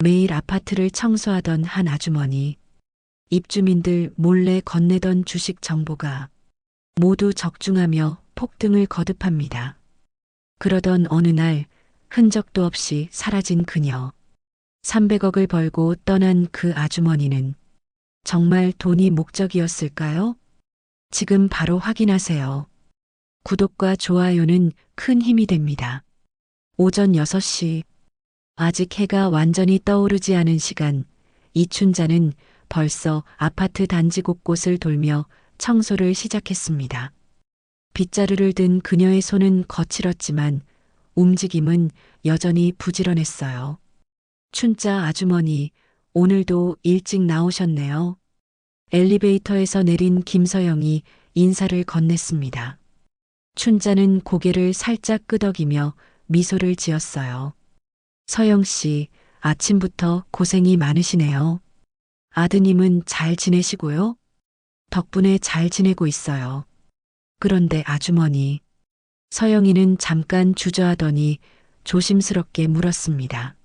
매일 아파트를 청소하던 한 아주머니, 입주민들 몰래 건네던 주식 정보가 모두 적중하며 폭등을 거듭합니다. 그러던 어느 날 흔적도 없이 사라진 그녀. 300억을 벌고 떠난 그 아주머니는 정말 돈이 목적이었을까요? 지금 바로 확인하세요. 구독과 좋아요는 큰 힘이 됩니다. 오전 6시. 아직 해가 완전히 떠오르지 않은 시간, 이춘자는 벌써 아파트 단지 곳곳을 돌며 청소를 시작했습니다. 빗자루를 든 그녀의 손은 거칠었지만 움직임은 여전히 부지런했어요. 춘자 아주머니, 오늘도 일찍 나오셨네요. 엘리베이터에서 내린 김서영이 인사를 건넸습니다. 춘자는 고개를 살짝 끄덕이며 미소를 지었어요. 서영 씨, 아침부터 고생이 많으시네요. 아드님은 잘 지내시고요? 덕분에 잘 지내고 있어요. 그런데 아주머니, 서영이는 잠깐 주저하더니 조심스럽게 물었습니다.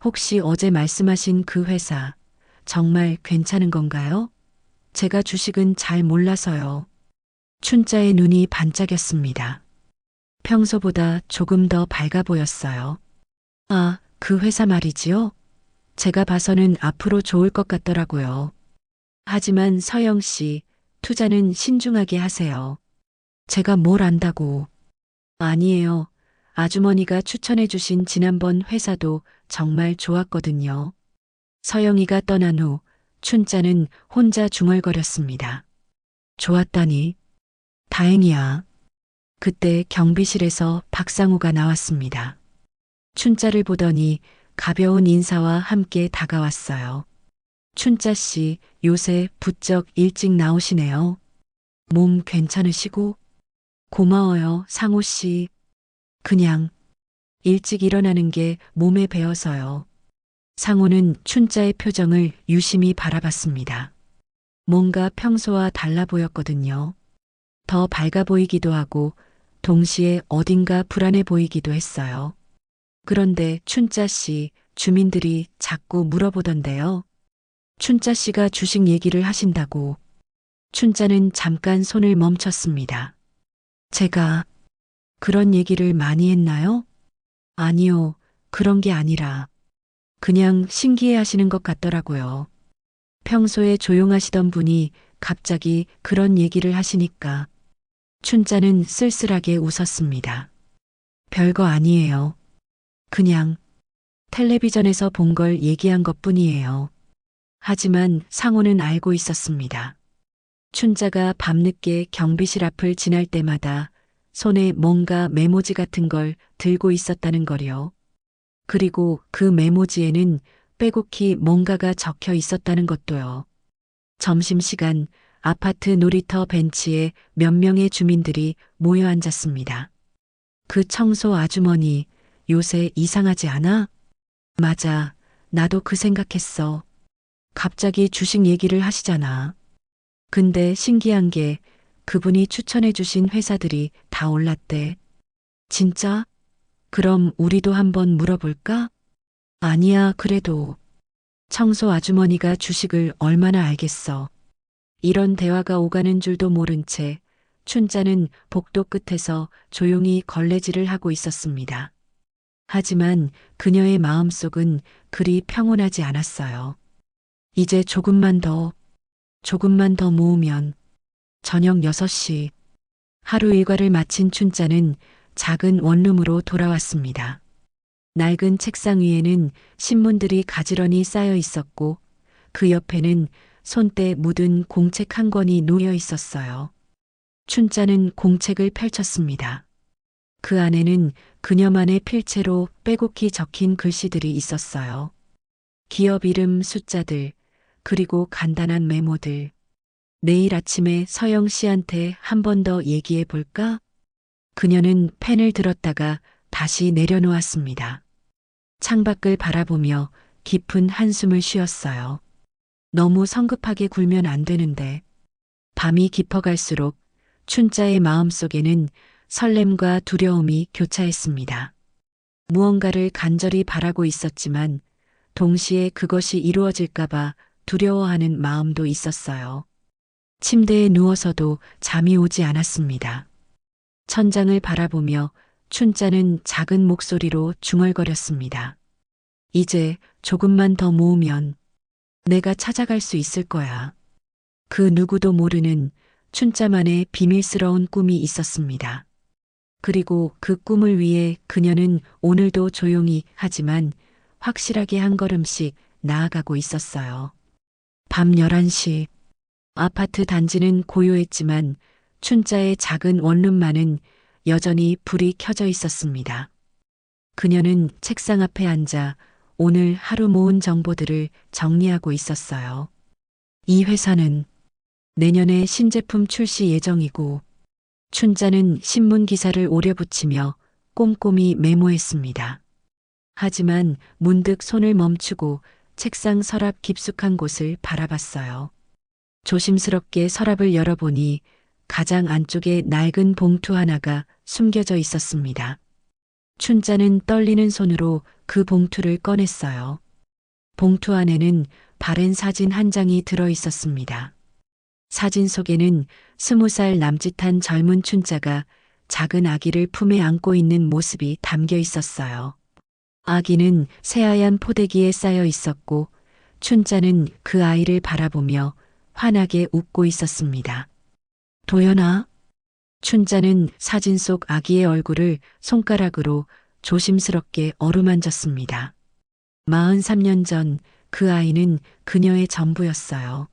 혹시 어제 말씀하신 그 회사 정말 괜찮은 건가요? 제가 주식은 잘 몰라서요. 춘자의 눈이 반짝였습니다. 평소보다 조금 더 밝아 보였어요. 아, 그 회사 말이지요? 제가 봐서는 앞으로 좋을 것 같더라고요. 하지만 서영 씨, 투자는 신중하게 하세요. 제가 뭘 안다고. 아니에요. 아주머니가 추천해 주신 지난번 회사도 정말 좋았거든요. 서영이가 떠난 후 춘자는 혼자 중얼거렸습니다. 좋았다니. 다행이야. 그때 경비실에서 박상우가 나왔습니다. 춘자를 보더니 가벼운 인사와 함께 다가왔어요. 춘자 씨, 요새 부쩍 일찍 나오시네요. 몸 괜찮으시고? 고마워요, 상우 씨. 그냥 일찍 일어나는 게 몸에 배어서요. 상우는 춘자의 표정을 유심히 바라봤습니다. 뭔가 평소와 달라 보였거든요. 더 밝아 보이기도 하고 동시에 어딘가 불안해 보이기도 했어요. 그런데 춘자 씨, 주민들이 자꾸 물어보던데요. 춘자 씨가 주식 얘기를 하신다고. 춘자는 잠깐 손을 멈췄습니다. 제가 그런 얘기를 많이 했나요? 아니요, 그런 게 아니라 그냥 신기해 하시는 것 같더라고요. 평소에 조용하시던 분이 갑자기 그런 얘기를 하시니까 춘자는 쓸쓸하게 웃었습니다. 별거 아니에요. 그냥 텔레비전에서 본 걸 얘기한 것뿐이에요. 하지만 상호는 알고 있었습니다. 춘자가 밤늦게 경비실 앞을 지날 때마다 손에 뭔가 메모지 같은 걸 들고 있었다는 거요. 그리고 그 메모지에는 빼곡히 뭔가가 적혀 있었다는 것도요. 점심시간 아파트 놀이터 벤치에 몇 명의 주민들이 모여 앉았습니다. 그 청소 아주머니, 요새 이상하지 않아? 맞아, 나도 그 생각했어. 갑자기 주식 얘기를 하시잖아. 근데 신기한 게 그분이 추천해 주신 회사들이 다 올랐대. 진짜? 그럼 우리도 한번 물어볼까? 아니야, 그래도. 청소 아주머니가 주식을 얼마나 알겠어. 이런 대화가 오가는 줄도 모른 채 춘자는 복도 끝에서 조용히 걸레질을 하고 있었습니다. 하지만 그녀의 마음속은 그리 평온하지 않았어요. 이제 조금만 더 모으면 저녁 6시. 하루 일과를 마친 춘자는 작은 원룸으로 돌아왔습니다. 낡은 책상 위에는 신문들이 가지런히 쌓여 있었고 그 옆에는 손때 묻은 공책 한 권이 놓여 있었어요. 춘자는 공책을 펼쳤습니다. 그 안에는 그녀만의 필체로 빼곡히 적힌 글씨들이 있었어요. 기업 이름 숫자들, 그리고 간단한 메모들. 내일 아침에 서영 씨한테 한 번 더 얘기해 볼까? 그녀는 펜을 들었다가 다시 내려놓았습니다. 창밖을 바라보며 깊은 한숨을 쉬었어요. 너무 성급하게 굴면 안 되는데. 밤이 깊어갈수록 춘자의 마음속에는 설렘과 두려움이 교차했습니다. 무언가를 간절히 바라고 있었지만 동시에 그것이 이루어질까봐 두려워하는 마음도 있었어요. 침대에 누워서도 잠이 오지 않았습니다. 천장을 바라보며 춘자는 작은 목소리로 중얼거렸습니다. 이제 조금만 더 모으면 내가 찾아갈 수 있을 거야. 그 누구도 모르는 춘자만의 비밀스러운 꿈이 있었습니다. 그리고 그 꿈을 위해 그녀는 오늘도 조용히 하지만 확실하게 한 걸음씩 나아가고 있었어요. 밤 11시 아파트 단지는 고요했지만 춘자의 작은 원룸만은 여전히 불이 켜져 있었습니다. 그녀는 책상 앞에 앉아 오늘 하루 모은 정보들을 정리하고 있었어요. 이 회사는 내년에 신제품 출시 예정이고 춘자는 신문 기사를 오려붙이며 꼼꼼히 메모했습니다. 하지만 문득 손을 멈추고 책상 서랍 깊숙한 곳을 바라봤어요. 조심스럽게 서랍을 열어보니 가장 안쪽에 낡은 봉투 하나가 숨겨져 있었습니다. 춘자는 떨리는 손으로 그 봉투를 꺼냈어요. 봉투 안에는 바랜 사진 한 장이 들어 있었습니다. 사진 속에는 20살 남짓한 젊은 춘자가 작은 아기를 품에 안고 있는 모습이 담겨 있었어요. 아기는 새하얀 포대기에 쌓여 있었고 춘자는 그 아이를 바라보며 환하게 웃고 있었습니다. 도연아? 춘자는 사진 속 아기의 얼굴을 손가락으로 조심스럽게 어루만졌습니다. 43년 전 그 아이는 그녀의 전부였어요.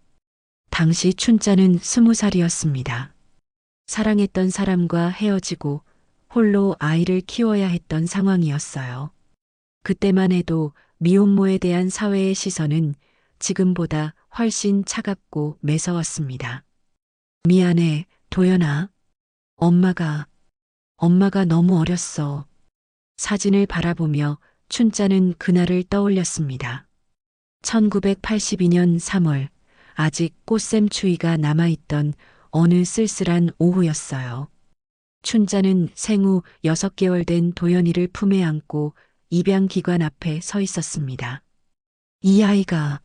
당시 춘자는 20살이었습니다. 사랑했던 사람과 헤어지고 홀로 아이를 키워야 했던 상황이었어요. 그때만 해도 미혼모에 대한 사회의 시선은 지금보다 훨씬 차갑고 매서웠습니다. 미안해, 도연아. 엄마가 너무 어렸어. 사진을 바라보며 춘자는 그날을 떠올렸습니다. 1982년 3월, 아직 꽃샘 추위가 남아있던 어느 쓸쓸한 오후였어요. 춘자는 생후 6개월 된 도연이를 품에 안고 입양기관 앞에 서 있었습니다. 이 아이가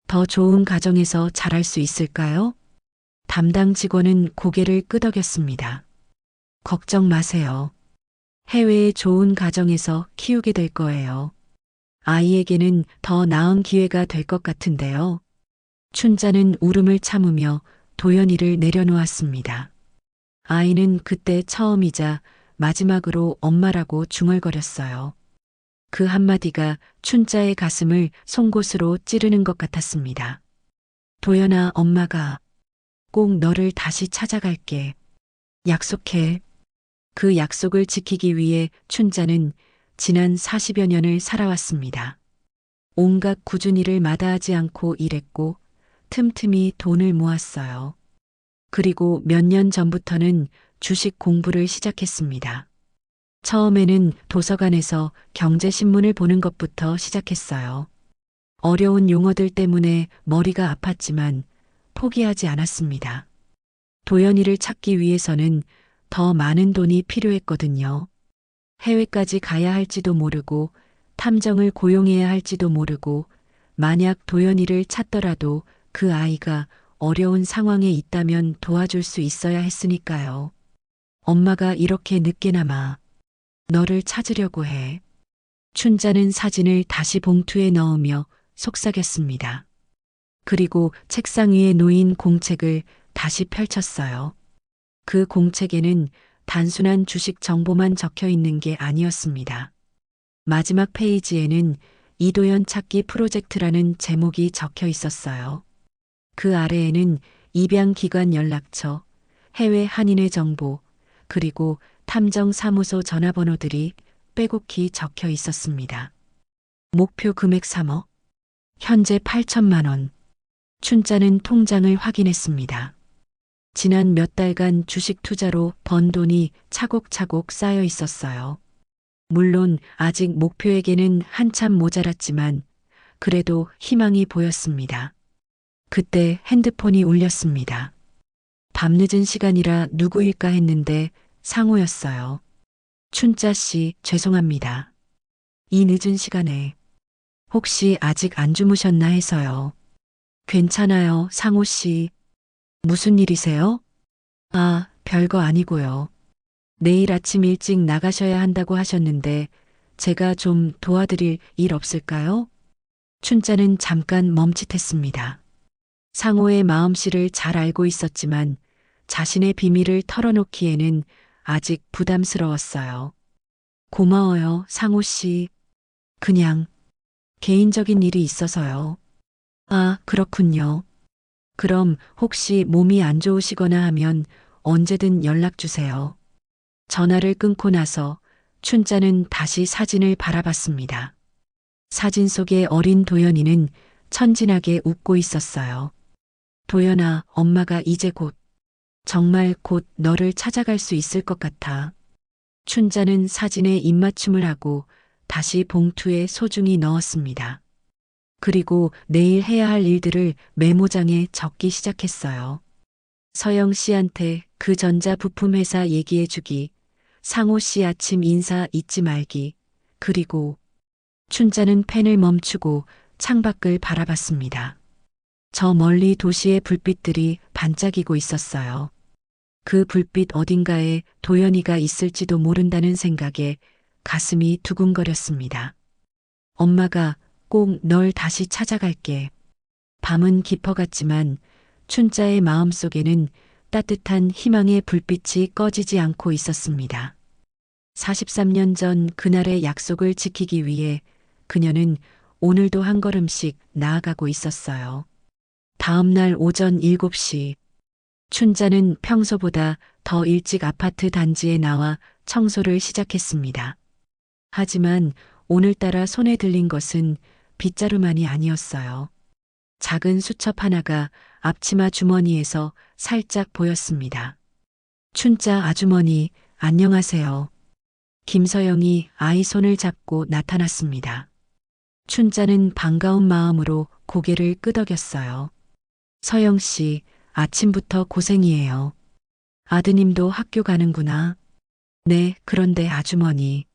더 좋은 가정에서 자랄 수 있을까요? 담당 직원은 고개를 끄덕였습니다. 걱정 마세요. 해외의 좋은 가정에서 키우게 될 거예요. 아이에게는 더 나은 기회가 될 것 같은데요. 춘자는 울음을 참으며 도연이를 내려놓았습니다. 아이는 그때 처음이자 마지막으로 엄마라고 중얼거렸어요. 그 한마디가 춘자의 가슴을 송곳으로 찌르는 것 같았습니다. 도연아, 엄마가 꼭 너를 다시 찾아갈게. 약속해. 그 약속을 지키기 위해 춘자는 지난 40여 년을 살아왔습니다. 온갖 꾸준히 일을 마다하지 않고 일했고 틈틈이 돈을 모았어요. 그리고 몇 년 전부터는 주식 공부를 시작했습니다. 처음에는 도서관에서 경제신문을 보는 것부터 시작했어요. 어려운 용어들 때문에 머리가 아팠지만 포기하지 않았습니다. 도연이를 찾기 위해서는 더 많은 돈이 필요했거든요. 해외까지 가야 할지도 모르고 탐정을 고용해야 할지도 모르고 만약 도연이를 찾더라도 그 아이가 어려운 상황에 있다면 도와줄 수 있어야 했으니까요. 엄마가 이렇게 늦게나마 너를 찾으려고 해. 춘자는 사진을 다시 봉투에 넣으며 속삭였습니다. 그리고 책상 위에 놓인 공책을 다시 펼쳤어요. 그 공책에는 단순한 주식 정보만 적혀 있는 게 아니었습니다. 마지막 페이지에는 이도연 찾기 프로젝트라는 제목이 적혀 있었어요. 그 아래에는 입양기관 연락처, 해외 한인회 정보, 그리고 탐정사무소 전화번호들이 빼곡히 적혀 있었습니다. 목표 금액 3억, 현재 8천만 원. 춘자는 통장을 확인했습니다. 지난 몇 달간 주식 투자로 번 돈이 차곡차곡 쌓여 있었어요. 물론 아직 목표에게는 한참 모자랐지만 그래도 희망이 보였습니다. 그때 핸드폰이 울렸습니다. 밤늦은 시간이라 누구일까 했는데 상호였어요. 춘자 씨, 죄송합니다. 이 늦은 시간에 혹시 아직 안 주무셨나 해서요. 괜찮아요, 상호 씨. 무슨 일이세요? 아, 별거 아니고요. 내일 아침 일찍 나가셔야 한다고 하셨는데 제가 좀 도와드릴 일 없을까요? 춘자는 잠깐 멈칫했습니다. 상호의 마음씨를 잘 알고 있었지만 자신의 비밀을 털어놓기에는 아직 부담스러웠어요. 고마워요, 상호 씨. 그냥 개인적인 일이 있어서요. 아, 그렇군요. 그럼 혹시 몸이 안 좋으시거나 하면 언제든 연락 주세요. 전화를 끊고 나서 춘자는 다시 사진을 바라봤습니다. 사진 속의 어린 도연이는 천진하게 웃고 있었어요. 도연아, 엄마가 이제 정말 곧 너를 찾아갈 수 있을 것 같아. 춘자는 사진에 입맞춤을 하고 다시 봉투에 소중히 넣었습니다. 그리고 내일 해야 할 일들을 메모장에 적기 시작했어요. 서영 씨한테 그 전자부품 회사 얘기해 주기, 상호 씨 아침 인사 잊지 말기, 그리고 춘자는 펜을 멈추고 창밖을 바라봤습니다. 저 멀리 도시의 불빛들이 반짝이고 있었어요. 그 불빛 어딘가에 도연이가 있을지도 모른다는 생각에 가슴이 두근거렸습니다. 엄마가 꼭 널 다시 찾아갈게. 밤은 깊어갔지만 춘자의 마음속에는 따뜻한 희망의 불빛이 꺼지지 않고 있었습니다. 43년 전 그날의 약속을 지키기 위해 그녀는 오늘도 한 걸음씩 나아가고 있었어요. 다음 날 오전 7시, 춘자는 평소보다 더 일찍 아파트 단지에 나와 청소를 시작했습니다. 하지만 오늘따라 손에 들린 것은 빗자루만이 아니었어요. 작은 수첩 하나가 앞치마 주머니에서 살짝 보였습니다. 춘자 아주머니, 안녕하세요. 김서영이 아이 손을 잡고 나타났습니다. 춘자는 반가운 마음으로 고개를 끄덕였어요. 서영 씨, 아침부터 고생이에요. 아드님도 학교 가는구나. 네, 그런데 아주머니.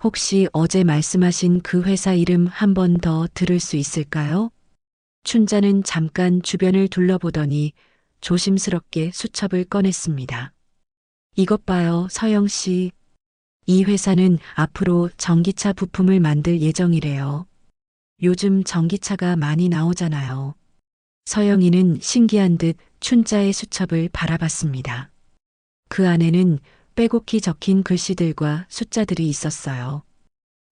혹시 어제 말씀하신 그 회사 이름 한 번 더 들을 수 있을까요? 춘자는 잠깐 주변을 둘러보더니 조심스럽게 수첩을 꺼냈습니다. 이것 봐요, 서영 씨. 이 회사는 앞으로 전기차 부품을 만들 예정이래요. 요즘 전기차가 많이 나오잖아요. 서영이는 신기한 듯 춘자의 수첩을 바라봤습니다. 그 안에는 빼곡히 적힌 글씨들과 숫자들이 있었어요.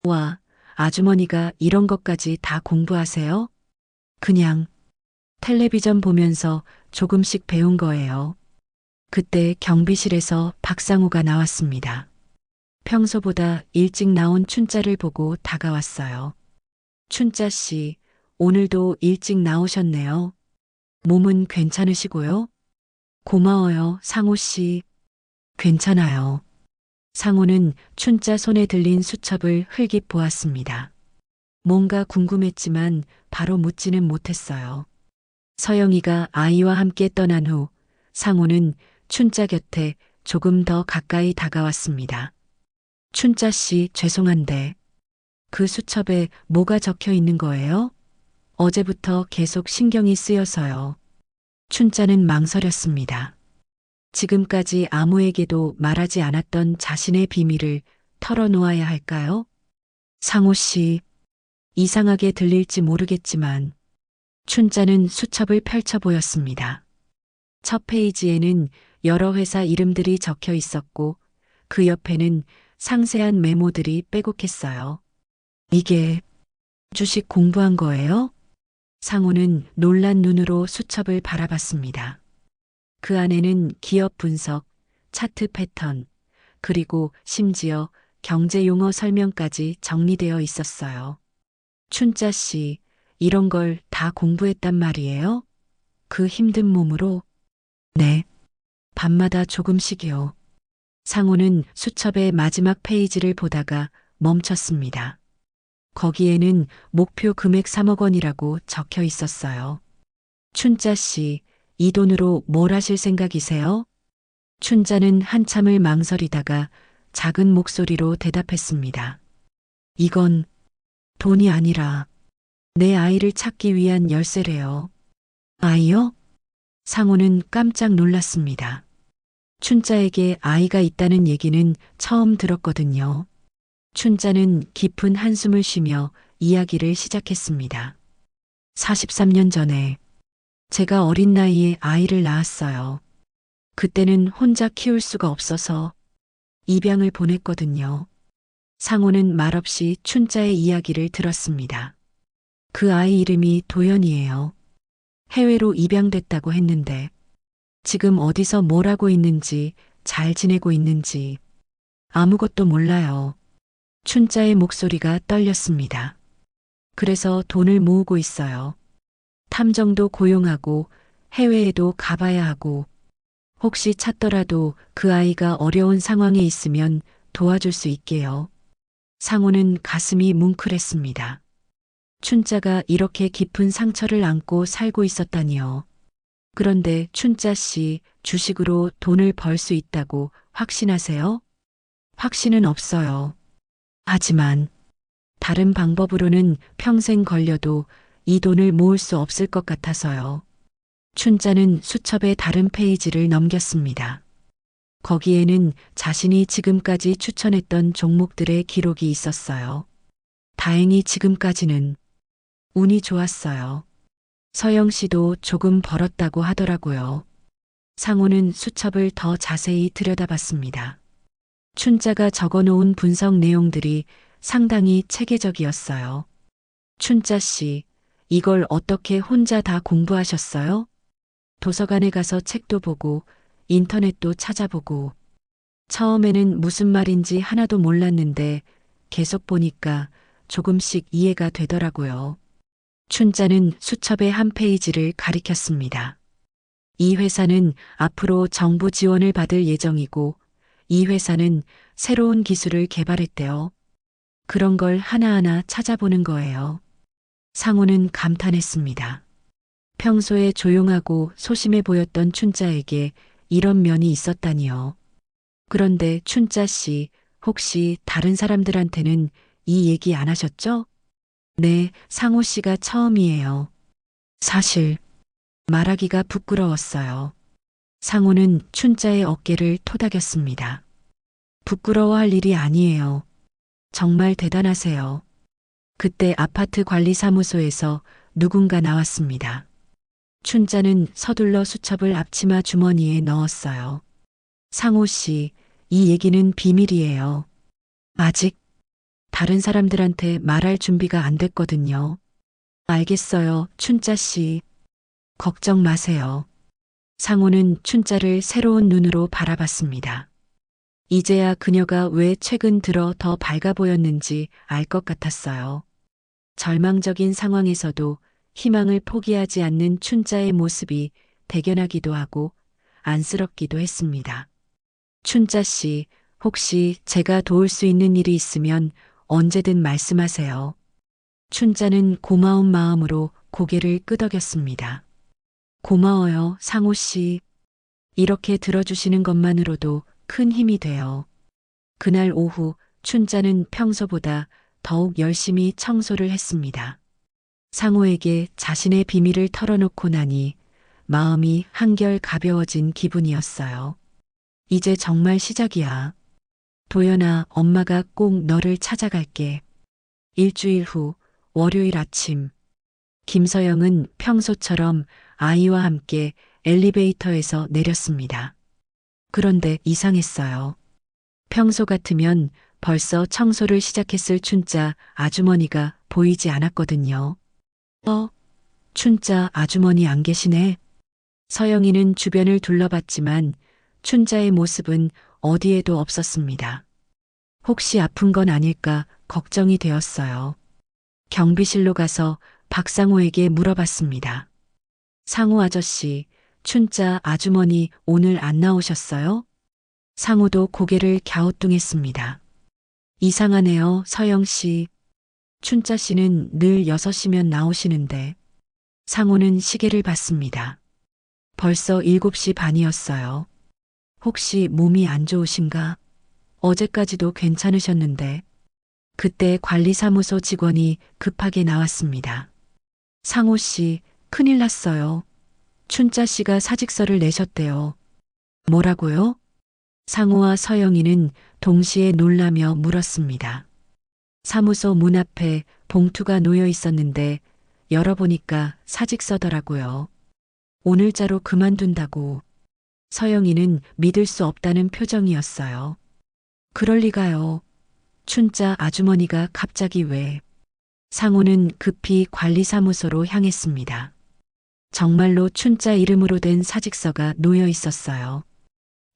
와, 아주머니가 이런 것까지 다 공부하세요? 그냥 텔레비전 보면서 조금씩 배운 거예요. 그때 경비실에서 박상우가 나왔습니다. 평소보다 일찍 나온 춘자를 보고 다가왔어요. 춘자 씨, 오늘도 일찍 나오셨네요. 몸은 괜찮으시고요? 고마워요, 상호 씨. 괜찮아요. 상호는 춘자 손에 들린 수첩을 흘깃 보았습니다. 뭔가 궁금했지만 바로 묻지는 못했어요. 서영이가 아이와 함께 떠난 후 상호는 춘자 곁에 조금 더 가까이 다가왔습니다. 춘자 씨, 죄송한데 그 수첩에 뭐가 적혀 있는 거예요? 어제부터 계속 신경이 쓰여서요. 춘자는 망설였습니다. 지금까지 아무에게도 말하지 않았던 자신의 비밀을 털어놓아야 할까요? 상호 씨, 이상하게 들릴지 모르겠지만 춘자는 수첩을 펼쳐 보였습니다. 첫 페이지에는 여러 회사 이름들이 적혀 있었고 그 옆에는 상세한 메모들이 빼곡했어요. 이게 주식 공부한 거예요? 상호는 놀란 눈으로 수첩을 바라봤습니다. 그 안에는 기업 분석, 차트 패턴, 그리고 심지어 경제 용어 설명까지 정리되어 있었어요. 춘자 씨, 이런 걸 다 공부했단 말이에요? 그 힘든 몸으로? 네. 밤마다 조금씩이요. 상호는 수첩의 마지막 페이지를 보다가 멈췄습니다. 거기에는 목표 금액 3억 원이라고 적혀 있었어요. 춘자 씨, 이 돈으로 뭘 하실 생각이세요? 춘자는 한참을 망설이다가 작은 목소리로 대답했습니다. 이건 돈이 아니라 내 아이를 찾기 위한 열쇠래요. 아이요? 상호는 깜짝 놀랐습니다. 춘자에게 아이가 있다는 얘기는 처음 들었거든요. 춘자는 깊은 한숨을 쉬며 이야기를 시작했습니다. 43년 전에 제가 어린 나이에 아이를 낳았어요. 그때는 혼자 키울 수가 없어서 입양을 보냈거든요. 상호는 말없이 춘자의 이야기를 들었습니다. 그 아이 이름이 도연이에요. 해외로 입양됐다고 했는데 지금 어디서 뭘 하고 있는지, 잘 지내고 있는지 아무것도 몰라요. 춘자의 목소리가 떨렸습니다. 그래서 돈을 모으고 있어요. 탐정도 고용하고 해외에도 가봐야 하고 혹시 찾더라도 그 아이가 어려운 상황에 있으면 도와줄 수 있게요. 상호는 가슴이 뭉클했습니다. 춘자가 이렇게 깊은 상처를 안고 살고 있었다니요. 그런데 춘자 씨 주식으로 돈을 벌 수 있다고 확신하세요? 확신은 없어요. 하지만 다른 방법으로는 평생 걸려도 이 돈을 모을 수 없을 것 같아서요. 춘자는 수첩의 다른 페이지를 넘겼습니다. 거기에는 자신이 지금까지 추천했던 종목들의 기록이 있었어요. 다행히 지금까지는 운이 좋았어요. 서영 씨도 조금 벌었다고 하더라고요. 상호는 수첩을 더 자세히 들여다봤습니다. 춘자가 적어놓은 분석 내용들이 상당히 체계적이었어요. 춘자 씨, 이걸 어떻게 혼자 다 공부하셨어요? 도서관에 가서 책도 보고 인터넷도 찾아보고 처음에는 무슨 말인지 하나도 몰랐는데 계속 보니까 조금씩 이해가 되더라고요. 춘자는 수첩의 한 페이지를 가리켰습니다. 이 회사는 앞으로 정부 지원을 받을 예정이고 이 회사는 새로운 기술을 개발했대요. 그런 걸 하나하나 찾아보는 거예요. 상호는 감탄했습니다. 평소에 조용하고 소심해 보였던 춘자에게 이런 면이 있었다니요. 그런데 춘자 씨, 혹시 다른 사람들한테는 이 얘기 안 하셨죠? 네, 상호 씨가 처음이에요. 사실 말하기가 부끄러웠어요. 상호는 춘자의 어깨를 토닥였습니다. 부끄러워할 일이 아니에요. 정말 대단하세요. 그때 아파트 관리사무소에서 누군가 나왔습니다. 춘자는 서둘러 수첩을 앞치마 주머니에 넣었어요. 상호 씨, 이 얘기는 비밀이에요. 아직 다른 사람들한테 말할 준비가 안 됐거든요. 알겠어요, 춘자 씨. 걱정 마세요. 상호는 춘자를 새로운 눈으로 바라봤습니다. 이제야 그녀가 왜 최근 들어 더 밝아 보였는지 알 것 같았어요. 절망적인 상황에서도 희망을 포기하지 않는 춘자의 모습이 대견하기도 하고 안쓰럽기도 했습니다. 춘자 씨, 혹시 제가 도울 수 있는 일이 있으면 언제든 말씀하세요. 춘자는 고마운 마음으로 고개를 끄덕였습니다. 고마워요, 상호 씨. 이렇게 들어주시는 것만으로도 큰 힘이 돼요. 그날 오후 춘자는 평소보다 더욱 열심히 청소를 했습니다. 상호에게 자신의 비밀을 털어놓고 나니 마음이 한결 가벼워진 기분이었어요. 이제 정말 시작이야. 도연아, 엄마가 꼭 너를 찾아갈게. 일주일 후 월요일 아침 김서영은 평소처럼 아이와 함께 엘리베이터에서 내렸습니다. 그런데 이상했어요. 평소 같으면 벌써 청소를 시작했을 춘자 아주머니가 보이지 않았거든요. 춘자 아주머니 안 계시네. 서영이는 주변을 둘러봤지만 춘자의 모습은 어디에도 없었습니다. 혹시 아픈 건 아닐까 걱정이 되었어요. 경비실로 가서 박상호에게 물어봤습니다. 상호 아저씨, 춘자 아주머니 오늘 안 나오셨어요? 상호도 고개를 갸우뚱했습니다. 이상하네요, 서영 씨. 춘자 씨는 늘 6시면 나오시는데. 상호는 시계를 봤습니다. 벌써 7시 반이었어요. 혹시 몸이 안 좋으신가? 어제까지도 괜찮으셨는데. 그때 관리사무소 직원이 급하게 나왔습니다. 상호 씨, 큰일 났어요. 춘자 씨가 사직서를 내셨대요. 뭐라고요? 상호와 서영이는 동시에 놀라며 물었습니다. 사무소 문 앞에 봉투가 놓여 있었는데 열어보니까 사직서더라고요. 오늘자로 그만둔다고. 서영이는 믿을 수 없다는 표정이었어요. 그럴 리가요. 춘자 아주머니가 갑자기 왜? 상호는 급히 관리사무소로 향했습니다. 정말로 춘자 이름으로 된 사직서가 놓여 있었어요.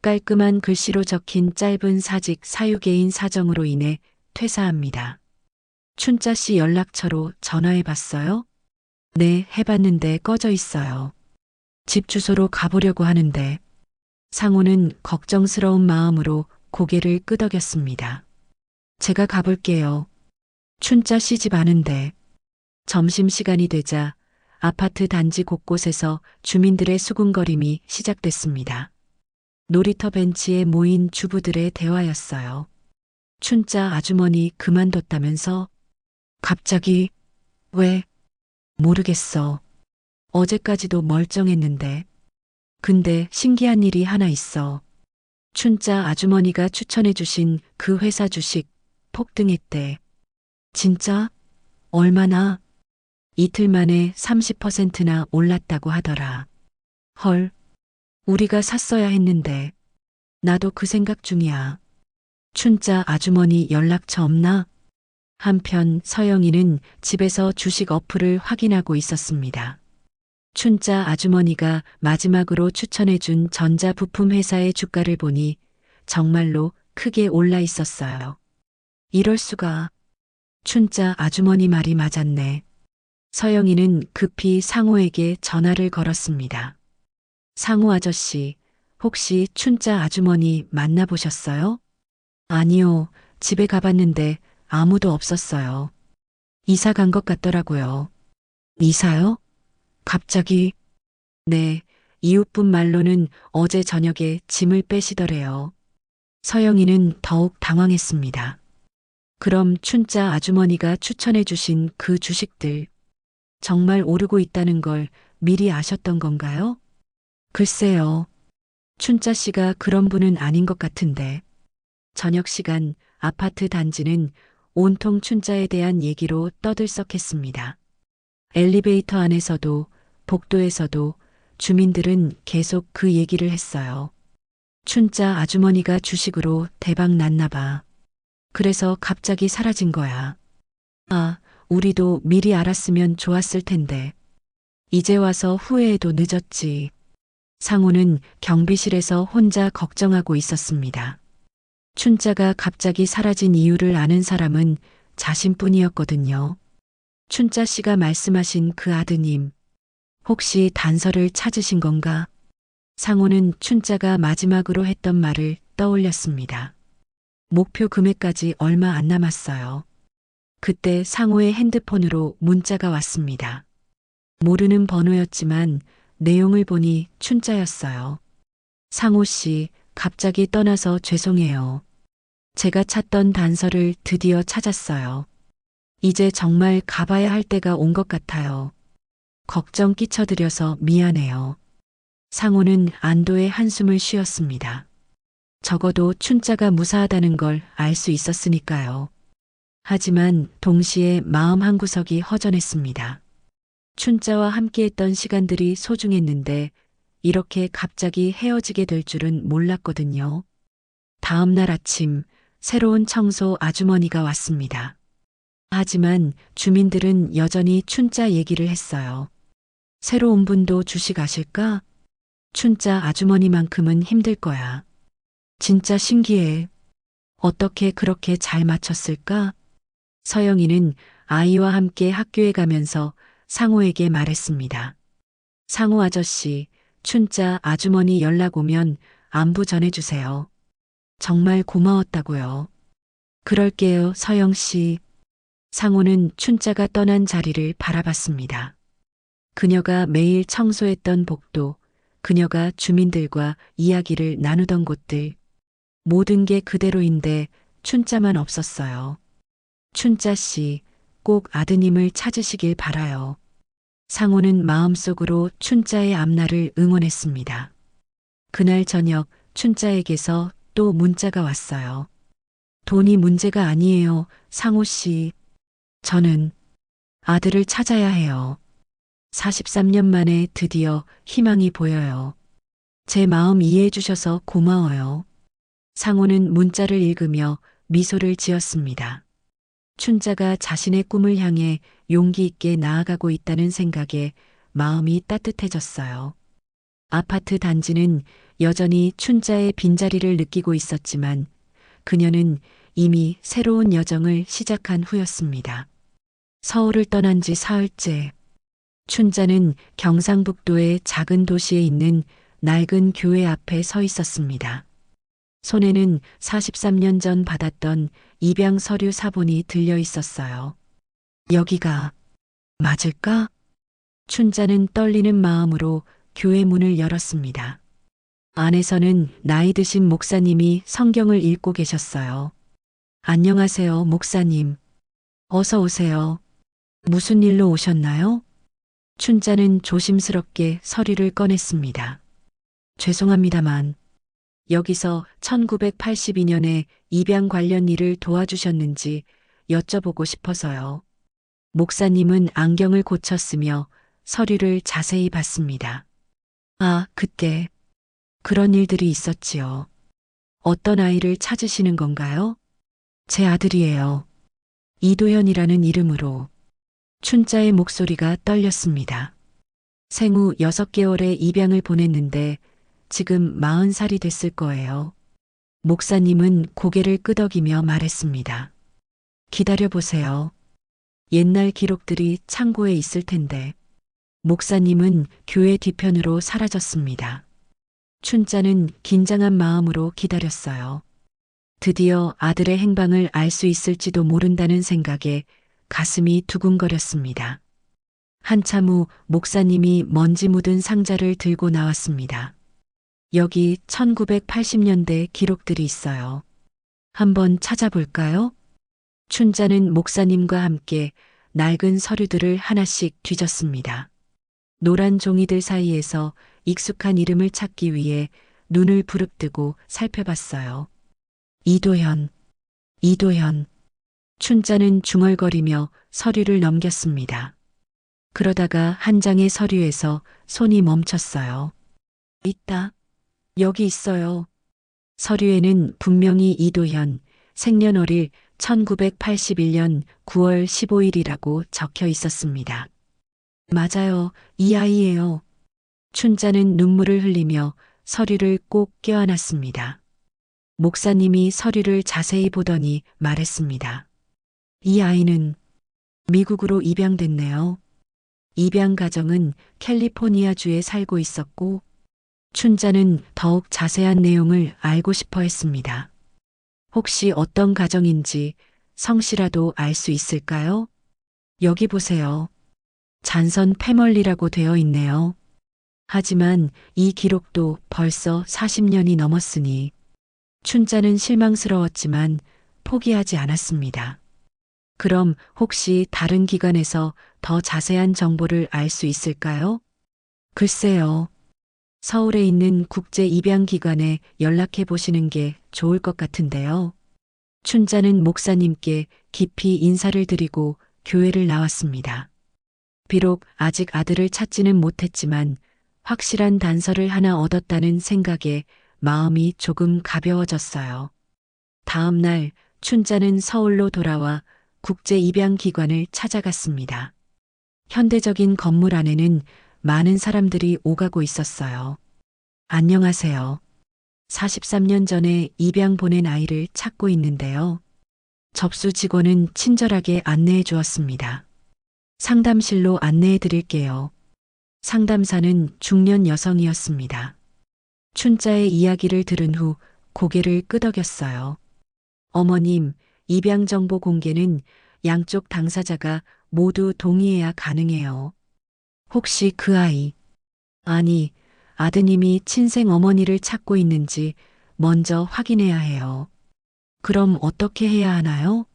깔끔한 글씨로 적힌 짧은 사직 사유개인 사정으로 인해 퇴사합니다. 춘자 씨 연락처로 전화해 봤어요? 네, 해봤는데 꺼져 있어요. 집 주소로 가보려고 하는데. 상호는 걱정스러운 마음으로 고개를 끄덕였습니다. 제가 가볼게요. 춘자 씨 집 아는데. 점심시간이 되자 아파트 단지 곳곳에서 주민들의 수군거림이 시작됐습니다. 놀이터 벤치에 모인 주부들의 대화였어요. 춘자 아주머니 그만뒀다면서? 갑자기? 왜? 모르겠어. 어제까지도 멀쩡했는데. 근데 신기한 일이 하나 있어. 춘자 아주머니가 추천해 주신 그 회사 주식 폭등했대. 진짜? 얼마나? 이틀 만에 30%나 올랐다고 하더라. 헐, 우리가 샀어야 했는데. 나도 그 생각 중이야. 춘자 아주머니 연락처 없나? 한편 서영이는 집에서 주식 어플을 확인하고 있었습니다. 춘자 아주머니가 마지막으로 추천해준 전자부품 회사의 주가를 보니 정말로 크게 올라 있었어요. 이럴 수가. 춘자 아주머니 말이 맞았네. 서영이는 급히 상호에게 전화를 걸었습니다. 상호 아저씨, 혹시 춘자 아주머니 만나보셨어요? 아니요, 집에 가봤는데 아무도 없었어요. 이사 간 것 같더라고요. 이사요? 갑자기? 네, 이웃분 말로는 어제 저녁에 짐을 빼시더래요. 서영이는 더욱 당황했습니다. 그럼 춘자 아주머니가 추천해 주신 그 주식들 정말 오르고 있다는 걸 미리 아셨던 건가요? 글쎄요. 춘자 씨가 그런 분은 아닌 것 같은데. 저녁 시간 아파트 단지는 온통 춘자에 대한 얘기로 떠들썩했습니다. 엘리베이터 안에서도 복도에서도 주민들은 계속 그 얘기를 했어요. 춘자 아주머니가 주식으로 대박 났나 봐. 그래서 갑자기 사라진 거야. 아, 우리도 미리 알았으면 좋았을 텐데. 이제 와서 후회해도 늦었지. 상호는 경비실에서 혼자 걱정하고 있었습니다. 춘자가 갑자기 사라진 이유를 아는 사람은 자신뿐이었거든요. 춘자 씨가 말씀하신 그 아드님, 혹시 단서를 찾으신 건가? 상호는 춘자가 마지막으로 했던 말을 떠올렸습니다. 목표 금액까지 얼마 안 남았어요. 그때 상호의 핸드폰으로 문자가 왔습니다. 모르는 번호였지만 내용을 보니 춘자였어요. 상호 씨, 갑자기 떠나서 죄송해요. 제가 찾던 단서를 드디어 찾았어요. 이제 정말 가봐야 할 때가 온 것 같아요. 걱정 끼쳐드려서 미안해요. 상호는 안도의 한숨을 쉬었습니다. 적어도 춘자가 무사하다는 걸 알 수 있었으니까요. 하지만 동시에 마음 한구석이 허전했습니다. 춘자와 함께했던 시간들이 소중했는데 이렇게 갑자기 헤어지게 될 줄은 몰랐거든요. 다음 날 아침 새로운 청소 아주머니가 왔습니다. 하지만 주민들은 여전히 춘자 얘기를 했어요. 새로 온 분도 주식 아실까? 춘자 아주머니만큼은 힘들 거야. 진짜 신기해. 어떻게 그렇게 잘 맞췄을까? 서영이는 아이와 함께 학교에 가면서 상호에게 말했습니다. 상호 아저씨, 춘자 아주머니 연락 오면 안부 전해주세요. 정말 고마웠다고요. 그럴게요, 서영 씨. 상호는 춘자가 떠난 자리를 바라봤습니다. 그녀가 매일 청소했던 복도, 그녀가 주민들과 이야기를 나누던 곳들, 모든 게 그대로인데 춘자만 없었어요. 춘자 씨, 꼭 아드님을 찾으시길 바라요. 상호는 마음속으로 춘자의 앞날을 응원했습니다. 그날 저녁 춘자에게서 또 문자가 왔어요. 돈이 문제가 아니에요, 상호 씨. 저는 아들을 찾아야 해요. 43년 만에 드디어 희망이 보여요. 제 마음 이해해 주셔서 고마워요. 상호는 문자를 읽으며 미소를 지었습니다. 춘자가 자신의 꿈을 향해 용기 있게 나아가고 있다는 생각에 마음이 따뜻해졌어요. 아파트 단지는 여전히 춘자의 빈자리를 느끼고 있었지만 그녀는 이미 새로운 여정을 시작한 후였습니다. 서울을 떠난 지 사흘째. 춘자는 경상북도의 작은 도시에 있는 낡은 교회 앞에 서 있었습니다. 손에는 43년 전 받았던 입양 서류 사본이 들려 있었어요. 여기가 맞을까? 춘자는 떨리는 마음으로 교회 문을 열었습니다. 안에서는 나이 드신 목사님이 성경을 읽고 계셨어요. 안녕하세요, 목사님. 어서 오세요. 무슨 일로 오셨나요? 춘자는 조심스럽게 서류를 꺼냈습니다. 죄송합니다만, 여기서 1982년에 입양 관련 일을 도와주셨는지 여쭤보고 싶어서요. 목사님은 안경을 고쳤으며 서류를 자세히 봤습니다. 아, 그때 그런 일들이 있었지요. 어떤 아이를 찾으시는 건가요? 제 아들이에요. 이도현이라는 이름으로. 춘자의 목소리가 떨렸습니다. 생후 6개월의 입양을 보냈는데 지금 40살이 됐을 거예요. 목사님은 고개를 끄덕이며 말했습니다. 기다려보세요. 옛날 기록들이 창고에 있을 텐데. 목사님은 교회 뒤편으로 사라졌습니다. 춘자는 긴장한 마음으로 기다렸어요. 드디어 아들의 행방을 알 수 있을지도 모른다는 생각에 가슴이 두근거렸습니다. 한참 후 목사님이 먼지 묻은 상자를 들고 나왔습니다. 여기 1980년대 기록들이 있어요. 한번 찾아볼까요? 춘자는 목사님과 함께 낡은 서류들을 하나씩 뒤졌습니다. 노란 종이들 사이에서 익숙한 이름을 찾기 위해 눈을 부릅뜨고 살펴봤어요. 이도현, 이도현. 춘자는 중얼거리며 서류를 넘겼습니다. 그러다가 한 장의 서류에서 손이 멈췄어요. 있다. 여기 있어요. 서류에는 분명히 이도현, 생년월일 1981년 9월 15일이라고 적혀 있었습니다. 맞아요. 이 아이예요. 춘자는 눈물을 흘리며 서류를 꼭 껴안았습니다. 목사님이 서류를 자세히 보더니 말했습니다. 이 아이는 미국으로 입양됐네요. 입양 가정은 캘리포니아주에 살고 있었고 춘자는 더욱 자세한 내용을 알고 싶어 했습니다. 혹시 어떤 가정인지 성씨라도 알 수 있을까요? 여기 보세요. 잔선 패멀리라고 되어 있네요. 하지만 이 기록도 벌써 40년이 넘었으니 춘자는 실망스러웠지만 포기하지 않았습니다. 그럼 혹시 다른 기관에서 더 자세한 정보를 알 수 있을까요? 글쎄요. 서울에 있는 국제 입양 기관에 연락해 보시는 게 좋을 것 같은데요. 춘자는 목사님께 깊이 인사를 드리고 교회를 나왔습니다. 비록 아직 아들을 찾지는 못했지만 확실한 단서를 하나 얻었다는 생각에 마음이 조금 가벼워졌어요. 다음 날 춘자는 서울로 돌아와 국제 입양 기관을 찾아갔습니다. 현대적인 건물 안에는 많은 사람들이 오가고 있었어요. 안녕하세요. 43년 전에 입양 보낸 아이를 찾고 있는데요. 접수 직원은 친절하게 안내해 주었습니다. 상담실로 안내해 드릴게요. 상담사는 중년 여성이었습니다. 춘자의 이야기를 들은 후 고개를 끄덕였어요. 어머님, 입양 정보 공개는 양쪽 당사자가 모두 동의해야 가능해요. 혹시 그 아이, 아니, 아드님이 친생 어머니를 찾고 있는지 먼저 확인해야 해요. 그럼 어떻게 해야 하나요?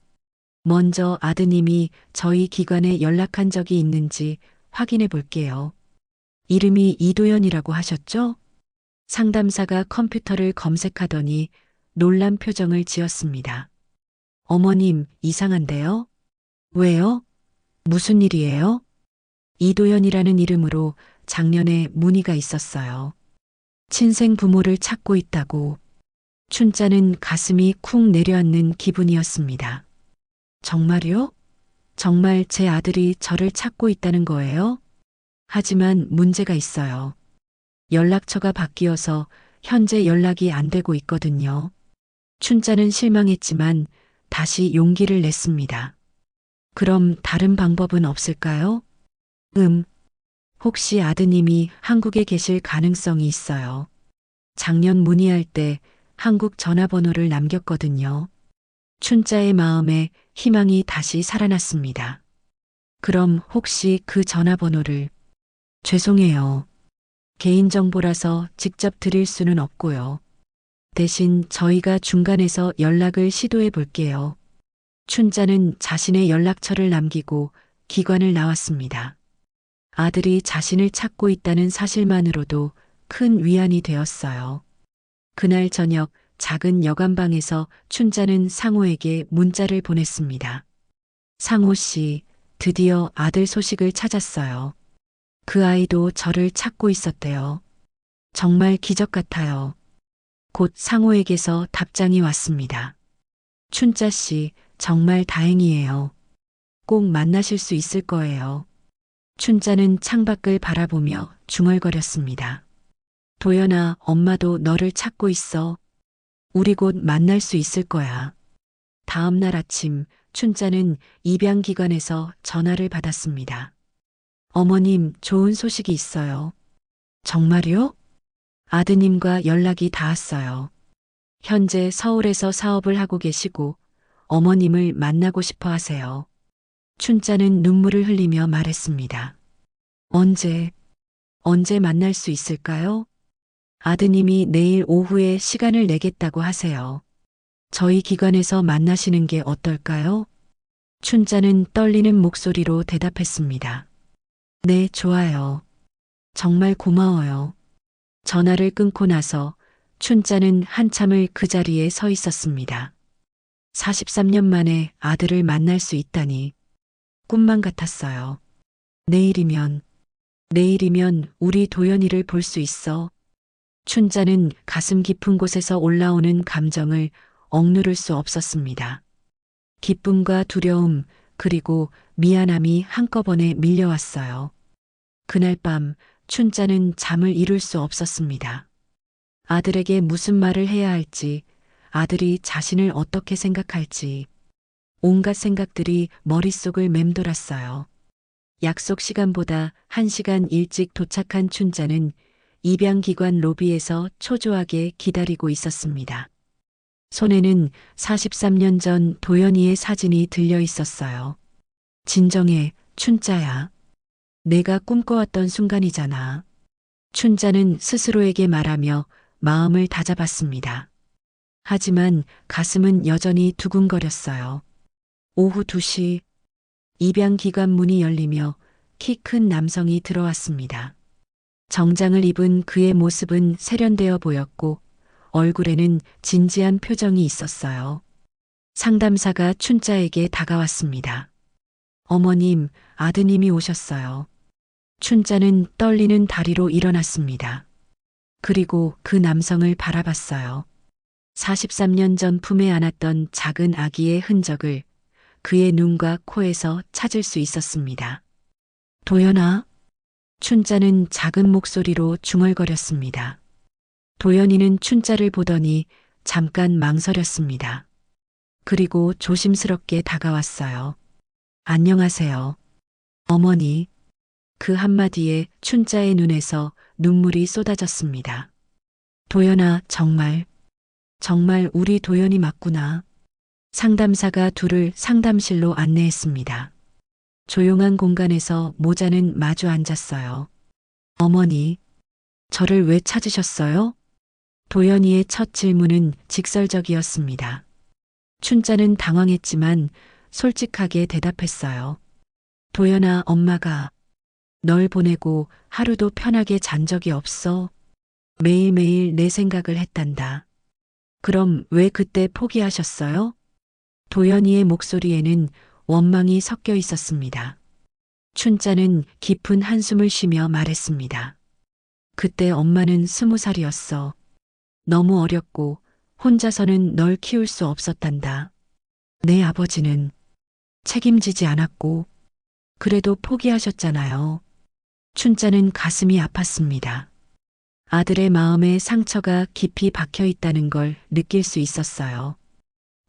먼저 아드님이 저희 기관에 연락한 적이 있는지 확인해 볼게요. 이름이 이도연이라고 하셨죠? 상담사가 컴퓨터를 검색하더니 놀란 표정을 지었습니다. 어머님, 이상한데요? 왜요? 무슨 일이에요? 이도연이라는 이름으로 작년에 문의가 있었어요. 친생 부모를 찾고 있다고. 춘자는 가슴이 쿵 내려앉는 기분이었습니다. 정말요? 정말 제 아들이 저를 찾고 있다는 거예요? 하지만 문제가 있어요. 연락처가 바뀌어서 현재 연락이 안 되고 있거든요. 춘자는 실망했지만 다시 용기를 냈습니다. 그럼 다른 방법은 없을까요? 혹시 아드님이 한국에 계실 가능성이 있어요. 작년 문의할 때 한국 전화번호를 남겼거든요. 춘자의 마음에 희망이 다시 살아났습니다. 그럼 혹시 그 전화번호를 죄송해요. 개인정보라서 직접 드릴 수는 없고요. 대신 저희가 중간에서 연락을 시도해 볼게요. 춘자는 자신의 연락처를 남기고 기관을 나왔습니다. 아들이 자신을 찾고 있다는 사실만으로도 큰 위안이 되었어요. 그날 저녁 작은 여관방에서 춘자는 상호에게 문자를 보냈습니다. 상호 씨, 드디어 아들 소식을 찾았어요. 그 아이도 저를 찾고 있었대요. 정말 기적 같아요. 곧 상호에게서 답장이 왔습니다. 춘자 씨, 정말 다행이에요. 꼭 만나실 수 있을 거예요. 춘자는 창밖을 바라보며 중얼거렸습니다. 도연아, 엄마도 너를 찾고 있어. 우리 곧 만날 수 있을 거야. 다음 날 아침, 춘자는 입양기관에서 전화를 받았습니다. 어머님, 좋은 소식이 있어요. 정말요? 아드님과 연락이 닿았어요. 현재 서울에서 사업을 하고 계시고 어머님을 만나고 싶어 하세요. 춘자는 눈물을 흘리며 말했습니다. 언제 만날 수 있을까요? 아드님이 내일 오후에 시간을 내겠다고 하세요. 저희 기관에서 만나시는 게 어떨까요? 춘자는 떨리는 목소리로 대답했습니다. 네, 좋아요. 정말 고마워요. 전화를 끊고 나서 춘자는 한참을 그 자리에 서 있었습니다. 43년 만에 아들을 만날 수 있다니 꿈만 같았어요. 내일이면 우리 도연이를 볼 수 있어. 춘자는 가슴 깊은 곳에서 올라오는 감정을 억누를 수 없었습니다. 기쁨과 두려움, 그리고 미안함이 한꺼번에 밀려왔어요. 그날 밤 춘자는 잠을 이룰 수 없었습니다. 아들에게 무슨 말을 해야 할지, 아들이 자신을 어떻게 생각할지, 온갖 생각들이 머릿속을 맴돌았어요. 약속 시간보다 1시간 일찍 도착한 춘자는 입양기관 로비에서 초조하게 기다리고 있었습니다. 손에는 43년 전 도연이의 사진이 들려 있었어요. 진정해, 춘자야. 내가 꿈꿔왔던 순간이잖아. 춘자는 스스로에게 말하며 마음을 다잡았습니다. 하지만 가슴은 여전히 두근거렸어요. 오후 2시, 입양기관 문이 열리며 키 큰 남성이 들어왔습니다. 정장을 입은 그의 모습은 세련되어 보였고 얼굴에는 진지한 표정이 있었어요. 상담사가 춘자에게 다가왔습니다. 어머님, 아드님이 오셨어요. 춘자는 떨리는 다리로 일어났습니다. 그리고 그 남성을 바라봤어요. 43년 전 품에 안았던 작은 아기의 흔적을 그의 눈과 코에서 찾을 수 있었습니다. 도연아? 춘자는 작은 목소리로 중얼거렸습니다. 도연이는 춘자를 보더니 잠깐 망설였습니다. 그리고 조심스럽게 다가왔어요. 안녕하세요. 어머니. 그 한마디에 춘자의 눈에서 눈물이 쏟아졌습니다. 도연아, 정말 우리 도연이 맞구나. 상담사가 둘을 상담실로 안내했습니다. 조용한 공간에서 모자는 마주 앉았어요. 어머니, 저를 왜 찾으셨어요? 도연이의 첫 질문은 직설적이었습니다. 춘자는 당황했지만 솔직하게 대답했어요. 도연아, 엄마가 널 보내고 하루도 편하게 잔 적이 없어. 매일매일 내 생각을 했단다. 그럼 왜 그때 포기하셨어요? 도연이의 목소리에는 원망이 섞여 있었습니다. 춘자는 깊은 한숨을 쉬며 말했습니다. 그때 엄마는 20살이었어. 너무 어렸고 혼자서는 널 키울 수 없었단다. 내 아버지는 책임지지 않았고 그래도 포기하셨잖아요. 춘자는 가슴이 아팠습니다. 아들의 마음에 상처가 깊이 박혀 있다는 걸 느낄 수 있었어요.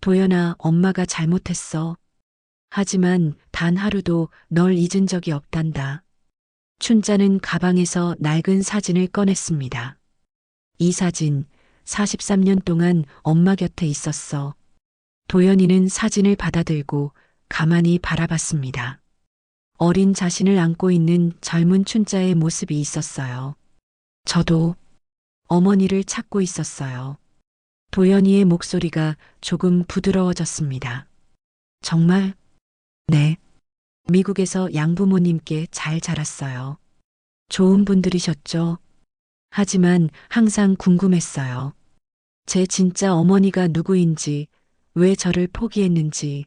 도연아, 엄마가 잘못했어. 하지만 단 하루도 널 잊은 적이 없단다. 춘자는 가방에서 낡은 사진을 꺼냈습니다. 이 사진, 43년 동안 엄마 곁에 있었어. 도연이는 사진을 받아들고 가만히 바라봤습니다. 어린 자신을 안고 있는 젊은 춘자의 모습이 있었어요. 저도 어머니를 찾고 있었어요. 도연이의 목소리가 조금 부드러워졌습니다. 정말? 네. 미국에서 양부모님께 잘 자랐어요. 좋은 분들이셨죠? 하지만 항상 궁금했어요. 제 진짜 어머니가 누구인지, 왜 저를 포기했는지.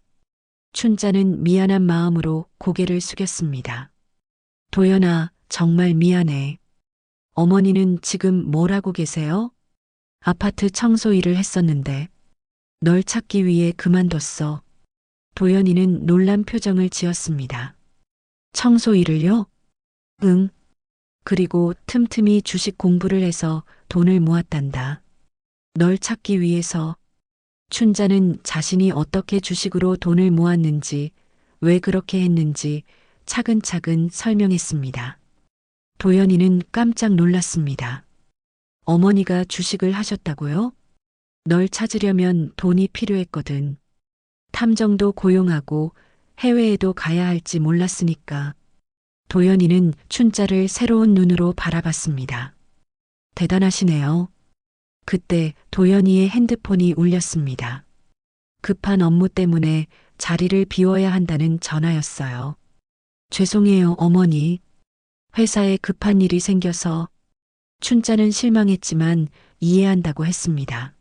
춘자는 미안한 마음으로 고개를 숙였습니다. 도연아, 정말 미안해. 어머니는 지금 뭘 하고 계세요? 아파트 청소 일을 했었는데 널 찾기 위해 그만뒀어. 도연이는 놀란 표정을 지었습니다. 청소 일을요? 응. 그리고 틈틈이 주식 공부를 해서 돈을 모았단다. 널 찾기 위해서. 춘자는 자신이 어떻게 주식으로 돈을 모았는지, 왜 그렇게 했는지 차근차근 설명했습니다. 도연이는 깜짝 놀랐습니다. 어머니가 주식을 하셨다고요? 널 찾으려면 돈이 필요했거든. 탐정도 고용하고 해외에도 가야 할지 몰랐으니까. 도연이는 춘자를 새로운 눈으로 바라봤습니다. 대단하시네요. 그때 도연이의 핸드폰이 울렸습니다. 급한 업무 때문에 자리를 비워야 한다는 전화였어요. 죄송해요, 어머니. 회사에 급한 일이 생겨서. 춘자는 실망했지만 이해한다고 했습니다.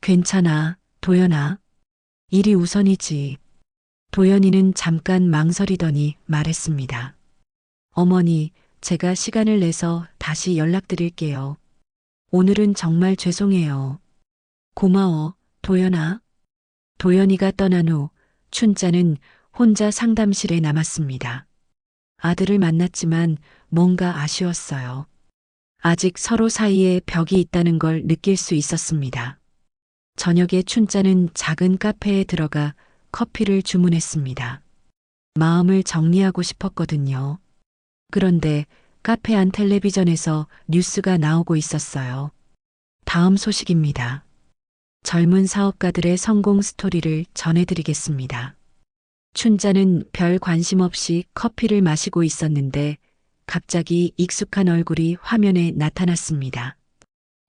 괜찮아, 도연아. 일이 우선이지. 도연이는 잠깐 망설이더니 말했습니다. 어머니, 제가 시간을 내서 다시 연락드릴게요. 오늘은 정말 죄송해요. 고마워, 도연아. 도연이가 떠난 후 춘자는 혼자 상담실에 남았습니다. 아들을 만났지만 뭔가 아쉬웠어요. 아직 서로 사이에 벽이 있다는 걸 느낄 수 있었습니다. 저녁에 춘자는 작은 카페에 들어가 커피를 주문했습니다. 마음을 정리하고 싶었거든요. 그런데 카페 안 텔레비전에서 뉴스가 나오고 있었어요. 다음 소식입니다. 젊은 사업가들의 성공 스토리를 전해드리겠습니다. 춘자는 별 관심 없이 커피를 마시고 있었는데 갑자기 익숙한 얼굴이 화면에 나타났습니다.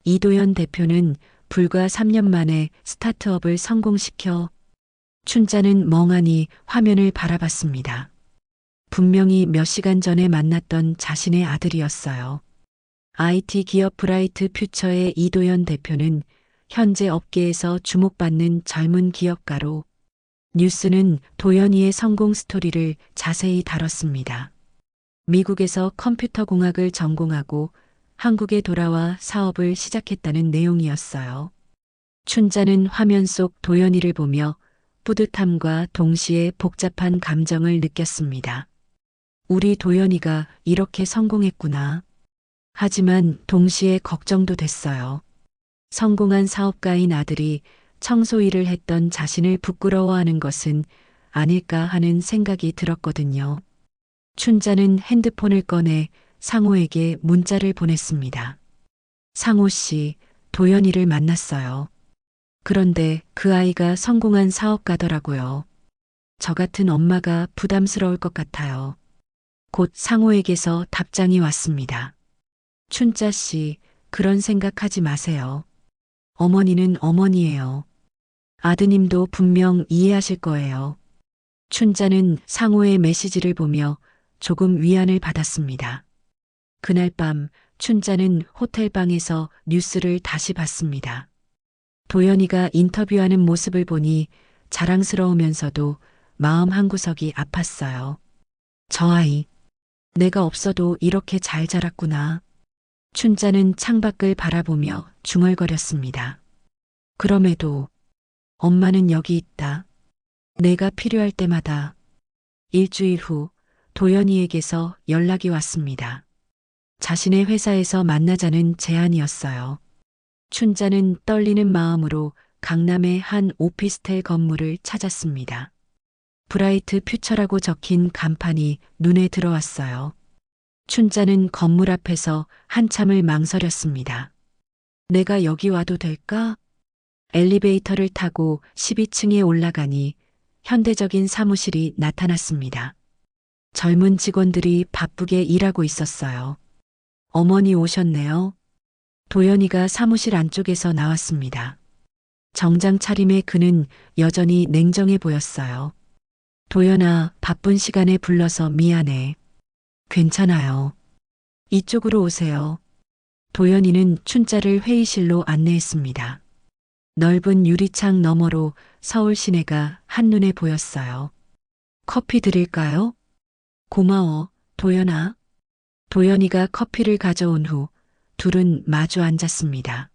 이도연 대표는 불과 3년 만에 스타트업을 성공시켜. 춘자는 멍하니 화면을 바라봤습니다. 분명히 몇 시간 전에 만났던 자신의 아들이었어요. IT 기업 브라이트 퓨처의 이도연 대표는 현재 업계에서 주목받는 젊은 기업가로 뉴스는 도연이의 성공 스토리를 자세히 다뤘습니다. 미국에서 컴퓨터 공학을 전공하고 한국에 돌아와 사업을 시작했다는 내용이었어요. 춘자는 화면 속 도연이를 보며 뿌듯함과 동시에 복잡한 감정을 느꼈습니다. 우리 도연이가 이렇게 성공했구나. 하지만 동시에 걱정도 됐어요. 성공한 사업가인 아들이 청소 일을 했던 자신을 부끄러워하는 것은 아닐까 하는 생각이 들었거든요. 춘자는 핸드폰을 꺼내 상호에게 문자를 보냈습니다. 상호 씨, 도연이를 만났어요. 그런데 그 아이가 성공한 사업가더라고요. 저 같은 엄마가 부담스러울 것 같아요. 곧 상호에게서 답장이 왔습니다. 춘자 씨, 그런 생각하지 마세요. 어머니는 어머니예요. 아드님도 분명 이해하실 거예요. 춘자는 상호의 메시지를 보며 조금 위안을 받았습니다. 그날 밤 춘자는 호텔방에서 뉴스를 다시 봤습니다. 도연이가 인터뷰하는 모습을 보니 자랑스러우면서도 마음 한구석이 아팠어요. 저 아이, 내가 없어도 이렇게 잘 자랐구나. 춘자는 창밖을 바라보며 중얼거렸습니다. 그럼에도 엄마는 여기 있다. 내가 필요할 때마다. 일주일 후 도연이에게서 연락이 왔습니다. 자신의 회사에서 만나자는 제안이었어요. 춘자는 떨리는 마음으로 강남의 한 오피스텔 건물을 찾았습니다. 브라이트 퓨처라고 적힌 간판이 눈에 들어왔어요. 춘자는 건물 앞에서 한참을 망설였습니다. 내가 여기 와도 될까? 엘리베이터를 타고 12층에 올라가니 현대적인 사무실이 나타났습니다. 젊은 직원들이 바쁘게 일하고 있었어요. 어머니 오셨네요. 도연이가 사무실 안쪽에서 나왔습니다. 정장 차림의 그는 여전히 냉정해 보였어요. 도연아, 바쁜 시간에 불러서 미안해. 괜찮아요. 이쪽으로 오세요. 도연이는 춘자를 회의실로 안내했습니다. 넓은 유리창 너머로 서울 시내가 한눈에 보였어요. 커피 드릴까요? 고마워, 도연아. 도연이가 커피를 가져온 후 둘은 마주 앉았습니다.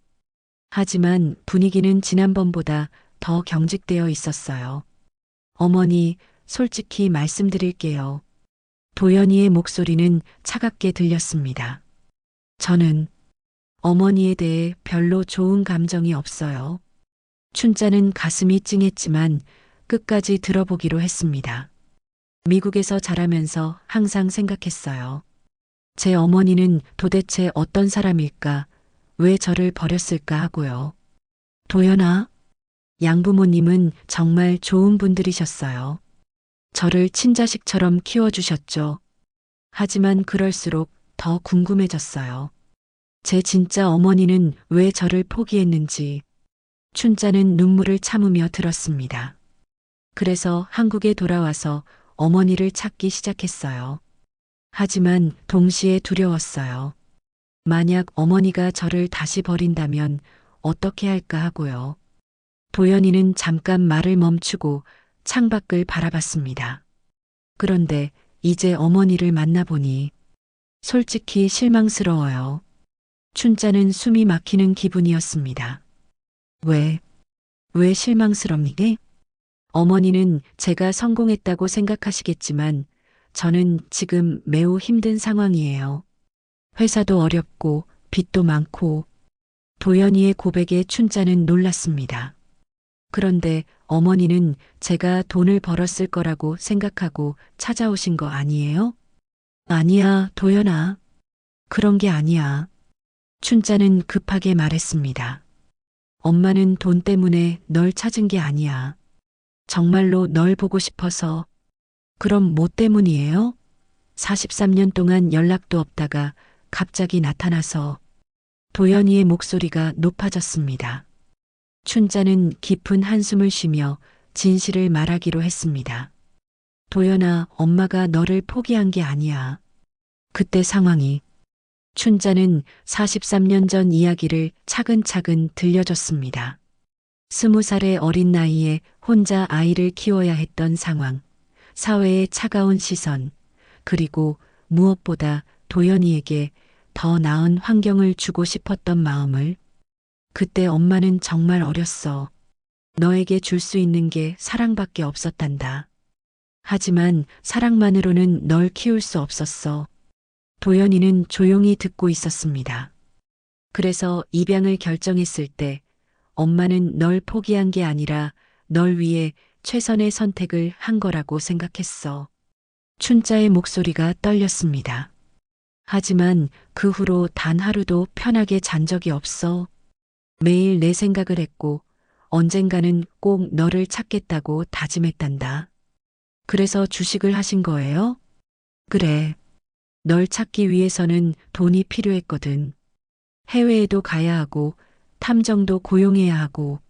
하지만 분위기는 지난번보다 더 경직되어 있었어요. 어머니, 솔직히 말씀드릴게요. 도연이의 목소리는 차갑게 들렸습니다. 저는 어머니에 대해 별로 좋은 감정이 없어요. 춘자는 가슴이 찡했지만 끝까지 들어보기로 했습니다. 미국에서 자라면서 항상 생각했어요. 제 어머니는 도대체 어떤 사람일까? 왜 저를 버렸을까 하고요. 도연아, 양부모님은 정말 좋은 분들이셨어요. 저를 친자식처럼 키워주셨죠. 하지만 그럴수록 더 궁금해졌어요. 제 진짜 어머니는 왜 저를 포기했는지. 춘자는 눈물을 참으며 들었습니다. 그래서 한국에 돌아와서 어머니를 찾기 시작했어요. 하지만 동시에 두려웠어요. 만약 어머니가 저를 다시 버린다면 어떻게 할까 하고요. 도연이는 잠깐 말을 멈추고 창밖을 바라봤습니다. 그런데 이제 어머니를 만나보니 솔직히 실망스러워요. 춘자는 숨이 막히는 기분이었습니다. 왜 실망스럽니게? 어머니는 제가 성공했다고 생각하시겠지만 저는 지금 매우 힘든 상황이에요. 회사도 어렵고 빚도 많고. 도연이의 고백에 춘자는 놀랐습니다. 그런데 어머니는 제가 돈을 벌었을 거라고 생각하고 찾아오신 거 아니에요? 아니야, 도연아. 그런 게 아니야. 춘자는 급하게 말했습니다. 엄마는 돈 때문에 널 찾은 게 아니야. 정말로 널 보고 싶어서. 그럼 뭐 때문이에요? 43년 동안 연락도 없다가 갑자기 나타나서. 도연이의 목소리가 높아졌습니다. 춘자는 깊은 한숨을 쉬며 진실을 말하기로 했습니다. 도연아, 엄마가 너를 포기한 게 아니야. 그때 상황이. 춘자는 43년 전 이야기를 차근차근 들려줬습니다. 20살의 어린 나이에 혼자 아이를 키워야 했던 상황, 사회의 차가운 시선, 그리고 무엇보다 도연이에게 더 나은 환경을 주고 싶었던 마음을. 그때 엄마는 정말 어렸어. 너에게 줄 수 있는 게 사랑밖에 없었단다. 하지만 사랑만으로는 널 키울 수 없었어. 도연이는 조용히 듣고 있었습니다. 그래서 입양을 결정했을 때 엄마는 널 포기한 게 아니라 널 위해 최선의 선택을 한 거라고 생각했어. 춘자의 목소리가 떨렸습니다. 하지만 그 후로 단 하루도 편하게 잔 적이 없어. 매일 내 생각을 했고 언젠가는 꼭 너를 찾겠다고 다짐했단다. 그래서 주식을 하신 거예요? 그래. 널 찾기 위해서는 돈이 필요했거든. 해외에도 가야 하고 탐정도 고용해야 하고.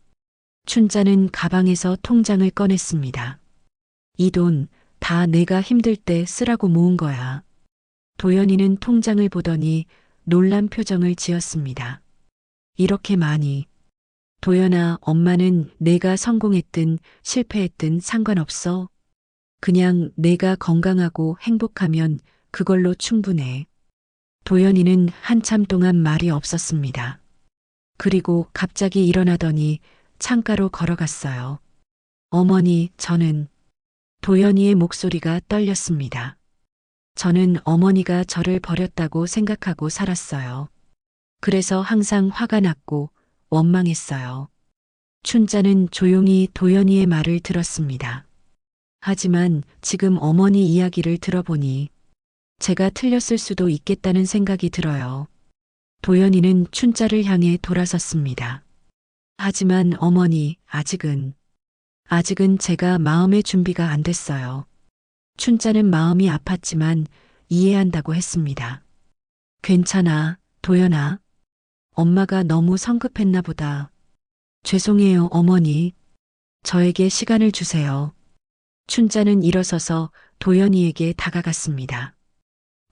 춘자는 가방에서 통장을 꺼냈습니다. 이 돈 다 다 내가 힘들 때 쓰라고 모은 거야. 도연이는 통장을 보더니 놀란 표정을 지었습니다. 이렇게 많이. 도연아, 엄마는 내가 성공했든 실패했든 상관없어. 그냥 내가 건강하고 행복하면 그걸로 충분해. 도연이는 한참 동안 말이 없었습니다. 그리고 갑자기 일어나더니 창가로 걸어갔어요. 어머니, 저는. 도연이의 목소리가 떨렸습니다. 저는 어머니가 저를 버렸다고 생각하고 살았어요. 그래서 항상 화가 났고 원망했어요. 춘자는 조용히 도연이의 말을 들었습니다. 하지만 지금 어머니 이야기를 들어보니 제가 틀렸을 수도 있겠다는 생각이 들어요. 도연이는 춘자를 향해 돌아섰습니다. 하지만 어머니, 아직은 제가 마음의 준비가 안 됐어요. 춘자는 마음이 아팠지만 이해한다고 했습니다. 괜찮아, 도연아. 엄마가 너무 성급했나 보다. 죄송해요, 어머니. 저에게 시간을 주세요. 춘자는 일어서서 도연이에게 다가갔습니다.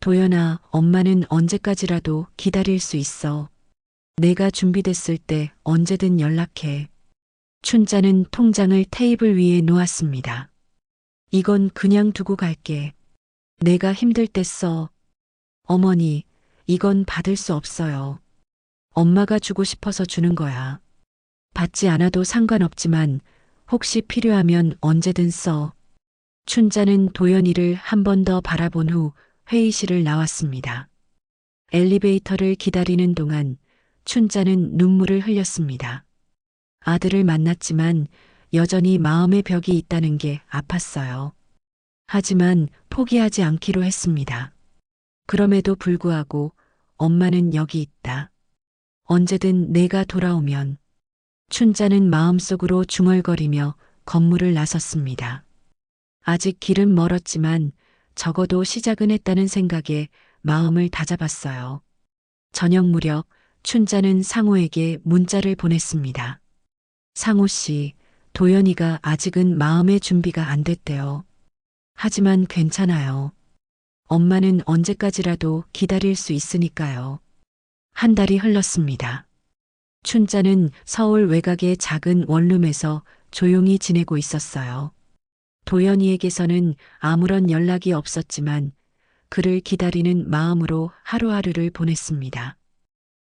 도연아, 엄마는 언제까지라도 기다릴 수 있어. 내가 준비됐을 때 언제든 연락해. 춘자는 통장을 테이블 위에 놓았습니다. 이건 그냥 두고 갈게. 내가 힘들 때 써. 어머니, 이건 받을 수 없어요. 엄마가 주고 싶어서 주는 거야. 받지 않아도 상관없지만 혹시 필요하면 언제든 써. 춘자는 도연이를 한 번 더 바라본 후 회의실을 나왔습니다. 엘리베이터를 기다리는 동안 춘자는 눈물을 흘렸습니다. 아들을 만났지만 여전히 마음의 벽이 있다는 게 아팠어요. 하지만 포기하지 않기로 했습니다. 그럼에도 불구하고 엄마는 여기 있다. 언제든 내가 돌아오면. 춘자는 마음속으로 중얼거리며 건물을 나섰습니다. 아직 길은 멀었지만 적어도 시작은 했다는 생각에 마음을 다잡았어요. 저녁 무렵 춘자는 상호에게 문자를 보냈습니다. 상호 씨, 도연이가 아직은 마음의 준비가 안 됐대요. 하지만 괜찮아요. 엄마는 언제까지라도 기다릴 수 있으니까요. 한 달이 흘렀습니다. 춘자는 서울 외곽의 작은 원룸에서 조용히 지내고 있었어요. 도연이에게서는 아무런 연락이 없었지만 그를 기다리는 마음으로 하루하루를 보냈습니다.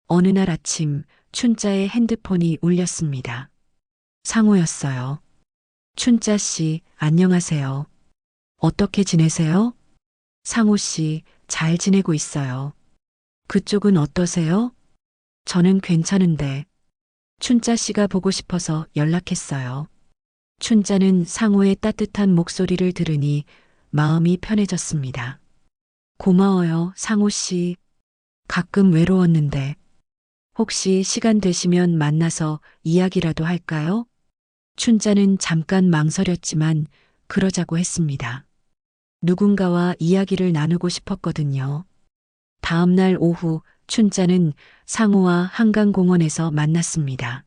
어느 날 아침 춘자의 핸드폰이 울렸습니다. 상호였어요. 춘자 씨, 안녕하세요. 어떻게 지내세요? 상호 씨, 잘 지내고 있어요. 그쪽은 어떠세요? 저는 괜찮은데. 춘자 씨가 보고 싶어서 연락했어요. 춘자는 상호의 따뜻한 목소리를 들으니 마음이 편해졌습니다. 고마워요, 상호 씨. 가끔 외로웠는데. 혹시 시간 되시면 만나서 이야기라도 할까요? 춘자는 잠깐 망설였지만 그러자고 했습니다. 누군가와 이야기를 나누고 싶었거든요. 다음 날 오후 춘자는 상호와 한강공원에서 만났습니다.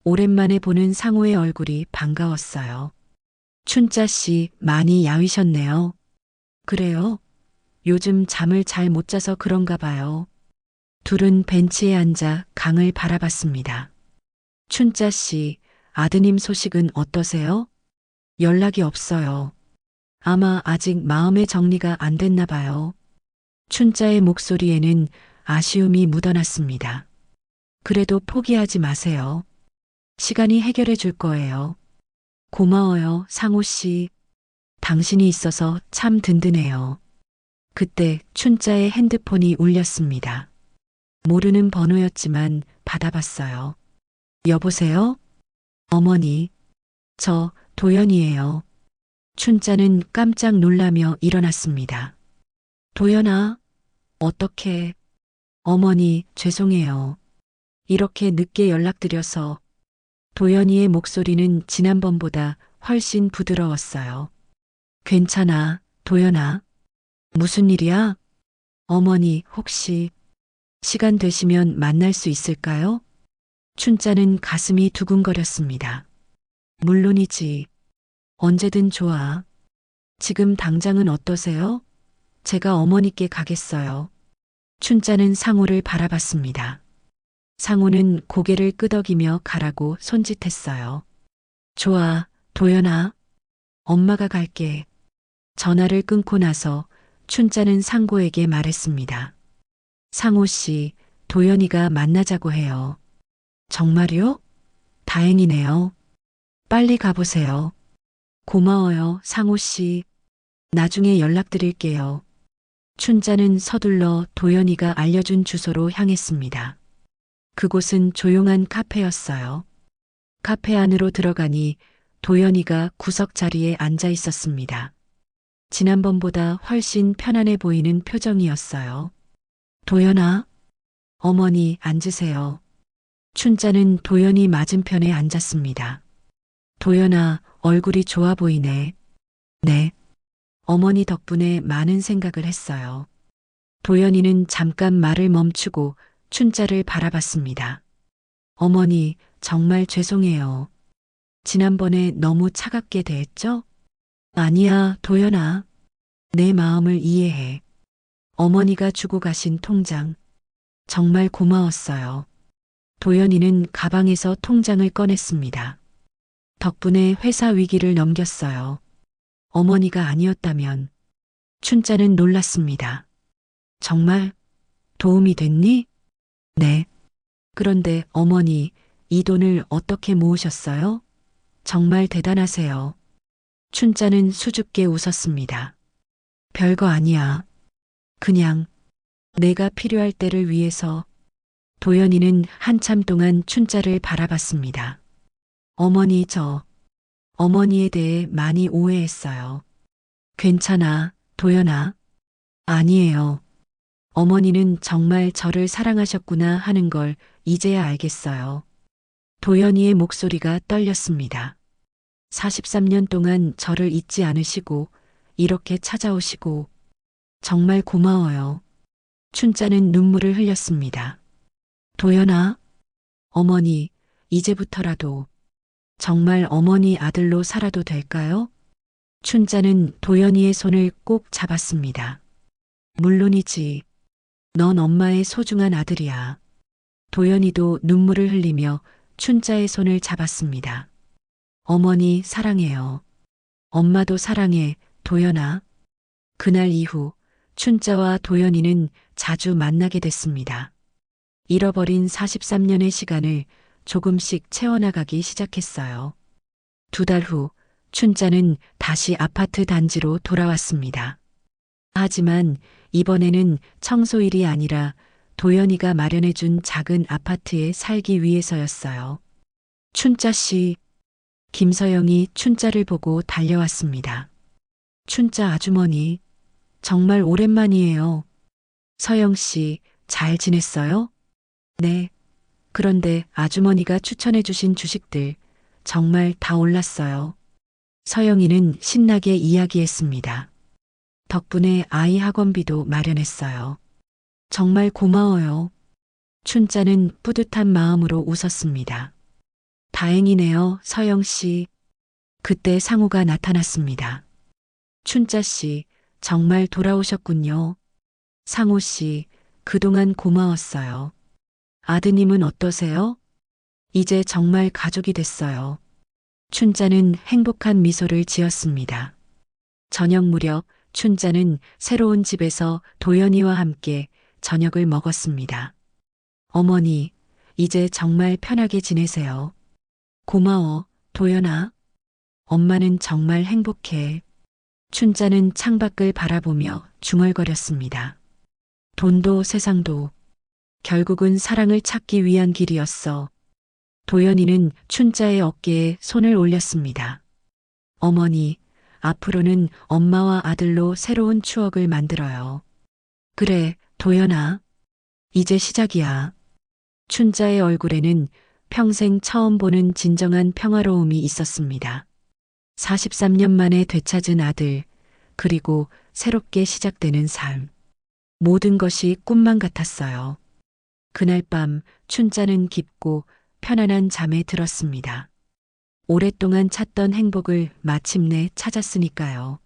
오랜만에 보는 상호의 얼굴이 반가웠어요. 춘자 씨, 많이 야위셨네요. 그래요? 요즘 잠을 잘 못 자서 그런가 봐요. 둘은 벤치에 앉아 강을 바라봤습니다. 춘자 씨, 아드님 소식은 어떠세요? 연락이 없어요. 아마 아직 마음의 정리가 안 됐나 봐요. 춘자의 목소리에는 아쉬움이 묻어났습니다. 그래도 포기하지 마세요. 시간이 해결해 줄 거예요. 고마워요, 상호 씨. 당신이 있어서 참 든든해요. 그때 춘자의 핸드폰이 울렸습니다. 모르는 번호였지만 받아봤어요. 여보세요? 어머니, 저 도연이에요. 춘자는 깜짝 놀라며 일어났습니다. 도연아, 어떡해. 어머니, 죄송해요. 이렇게 늦게 연락드려서. 도연이의 목소리는 지난번보다 훨씬 부드러웠어요. 괜찮아, 도연아. 무슨 일이야? 어머니, 혹시 시간 되시면 만날 수 있을까요? 춘자는 가슴이 두근거렸습니다. 물론이지. 언제든 좋아. 지금 당장은 어떠세요? 제가 어머니께 가겠어요. 춘자는 상호를 바라봤습니다. 상호는 고개를 끄덕이며 가라고 손짓했어요. 좋아, 도연아. 엄마가 갈게. 전화를 끊고 나서 춘자는 상고에게 말했습니다. 상호 씨, 도연이가 만나자고 해요. 정말요? 다행이네요. 빨리 가보세요. 고마워요, 상호 씨. 나중에 연락드릴게요. 춘자는 서둘러 도연이가 알려준 주소로 향했습니다. 그곳은 조용한 카페였어요. 카페 안으로 들어가니 도연이가 구석 자리에 앉아 있었습니다. 지난번보다 훨씬 편안해 보이는 표정이었어요. 도연아, 어머니 앉으세요. 춘자는 도연이 맞은편에 앉았습니다. 도연아, 얼굴이 좋아 보이네. 네. 어머니 덕분에 많은 생각을 했어요. 도연이는 잠깐 말을 멈추고 춘자를 바라봤습니다. 어머니, 정말 죄송해요. 지난번에 너무 차갑게 대했죠? 아니야, 도연아. 내 마음을 이해해. 어머니가 주고 가신 통장. 정말 고마웠어요. 도연이는 가방에서 통장을 꺼냈습니다. 덕분에 회사 위기를 넘겼어요. 어머니가 아니었다면 춘자는 놀랐습니다. 정말 도움이 됐니? 네. 그런데 어머니, 이 돈을 어떻게 모으셨어요? 정말 대단하세요. 춘자는 수줍게 웃었습니다. 별거 아니야. 그냥 내가 필요할 때를 위해서. 도연이는 한참 동안 춘자를 바라봤습니다. 어머니, 어머니에 대해 많이 오해했어요. 괜찮아, 도연아. 아니에요. 어머니는 정말 저를 사랑하셨구나 하는 걸 이제야 알겠어요. 도연이의 목소리가 떨렸습니다. 43년 동안 저를 잊지 않으시고 이렇게 찾아오시고 정말 고마워요. 춘자는 눈물을 흘렸습니다. 도연아, 어머니, 이제부터라도 정말 어머니 아들로 살아도 될까요? 춘자는 도연이의 손을 꼭 잡았습니다. 물론이지. 넌 엄마의 소중한 아들이야. 도연이도 눈물을 흘리며 춘자의 손을 잡았습니다. 어머니 사랑해요. 엄마도 사랑해, 도연아. 그날 이후 춘자와 도연이는 자주 만나게 됐습니다. 잃어버린 43년의 시간을 조금씩 채워나가기 시작했어요. 2달 후 춘자는 다시 아파트 단지로 돌아왔습니다. 하지만 이번에는 청소일이 아니라 도연이가 마련해준 작은 아파트에 살기 위해서였어요. 춘자 씨, 김서영이 춘자를 보고 달려왔습니다. 춘자 아주머니, 정말 오랜만이에요. 서영 씨, 잘 지냈어요? 네. 그런데 아주머니가 추천해주신 주식들 정말 다 올랐어요. 서영이는 신나게 이야기했습니다. 덕분에 아이 학원비도 마련했어요. 정말 고마워요. 춘자는 뿌듯한 마음으로 웃었습니다. 다행이네요, 서영 씨. 그때 상우가 나타났습니다. 춘자 씨, 정말 돌아오셨군요. 상우 씨, 그동안 고마웠어요. 아드님은 어떠세요? 이제 정말 가족이 됐어요. 춘자는 행복한 미소를 지었습니다. 저녁 무렵 춘자는 새로운 집에서 도연이와 함께 저녁을 먹었습니다. 어머니, 이제 정말 편하게 지내세요. 고마워, 도연아. 엄마는 정말 행복해. 춘자는 창밖을 바라보며 중얼거렸습니다. 돈도 세상도 결국은 사랑을 찾기 위한 길이었어. 도연이는 춘자의 어깨에 손을 올렸습니다. 어머니, 앞으로는 엄마와 아들로 새로운 추억을 만들어요. 그래, 도연아. 이제 시작이야. 춘자의 얼굴에는 평생 처음 보는 진정한 평화로움이 있었습니다. 43년 만에 되찾은 아들, 그리고 새롭게 시작되는 삶. 모든 것이 꿈만 같았어요. 그날 밤 춘자는 깊고 편안한 잠에 들었습니다. 오랫동안 찾던 행복을 마침내 찾았으니까요.